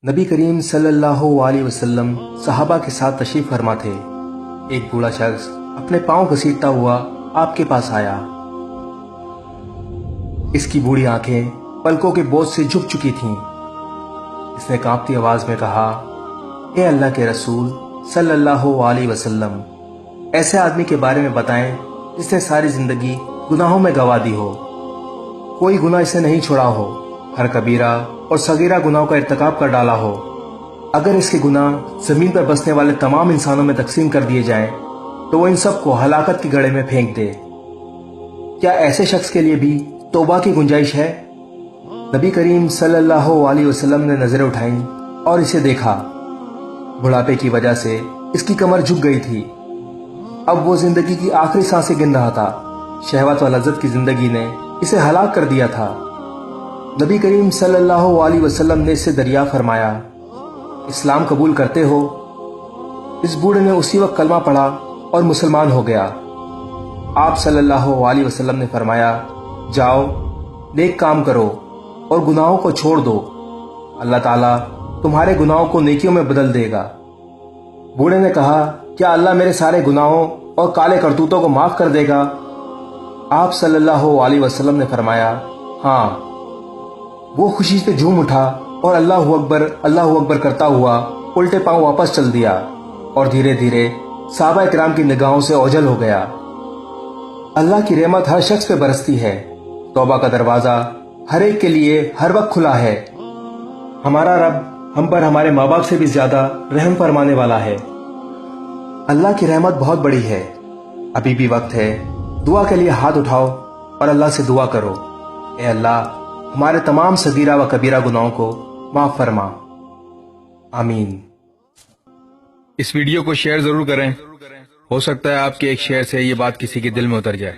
نبی کریم صلی اللہ علیہ وسلم صحابہ کے ساتھ تشریف فرما تھے۔ ایک بوڑھا شخص اپنے پاؤں گھسیٹتا ہوا آپ کے پاس آیا۔ اس کی بوڑھی آنکھیں پلکوں کے بوجھ سے جھک چکی تھیں۔ اس نے کانپتی آواز میں کہا، اے اللہ کے رسول صلی اللہ علیہ وسلم، ایسے آدمی کے بارے میں بتائیں جس نے ساری زندگی گناہوں میں گنوا دی ہو، کوئی گناہ اسے نہیں چھوڑا ہو، ہر کبیرہ اور صغیرہ گناہوں کا ارتکاب کر ڈالا ہو۔ اگر اس کے گناہ زمین پر بسنے والے تمام انسانوں میں تقسیم کر دیے جائیں تو وہ ان سب کو ہلاکت کے گڑھے میں پھینک دے۔ کیا ایسے شخص کے لیے بھی توبہ کی گنجائش ہے؟ نبی کریم صلی اللہ علیہ وسلم نے نظریں اٹھائیں اور اسے دیکھا۔ بڑھاپے کی وجہ سے اس کی کمر جھک گئی تھی۔ اب وہ زندگی کی آخری سانسیں گن رہا تھا۔ شہوت و لذت کی زندگی نے اسے ہلاک کر دیا تھا۔ نبی کریم صلی اللہ علیہ وسلم نے اس سے دریافت فرمایا، اسلام قبول کرتے ہو؟ اس بوڑھے نے اسی وقت کلمہ پڑھا اور مسلمان ہو گیا۔ آپ صلی اللہ علیہ وسلم نے فرمایا، جاؤ نیک کام کرو اور گناہوں کو چھوڑ دو، اللہ تعالیٰ تمہارے گناہوں کو نیکیوں میں بدل دے گا۔ بوڑھے نے کہا، کیا اللہ میرے سارے گناہوں اور کالے کرتوتوں کو معاف کر دے گا؟ آپ صلی اللہ علیہ وسلم نے فرمایا، ہاں۔ وہ خوشی سے جھوم اٹھا اور اللہ اکبر کرتا ہوا الٹے پاؤں واپس چل دیا اور دھیرے دھیرے صحابہ اکرام کی نگاہوں سے اوجھل ہو گیا۔ اللہ کی رحمت ہر شخص پہ برستی ہے۔ توبہ کا دروازہ ہر ایک کے لیے ہر وقت کھلا ہے۔ ہمارا رب ہم پر ہمارے ماں باپ سے بھی زیادہ رحم فرمانے والا ہے۔ اللہ کی رحمت بہت بڑی ہے۔ ابھی بھی وقت ہے، دعا کے لیے ہاتھ اٹھاؤ اور اللہ سے دعا کرو، اے اللہ ہمارے تمام صغیرہ و کبیرہ گناہوں کو معاف فرما، آمین۔ اس ویڈیو کو شیئر ضرور کریں، ہو سکتا ہے آپ کے ایک شیئر سے یہ بات کسی کے دل میں اتر جائے۔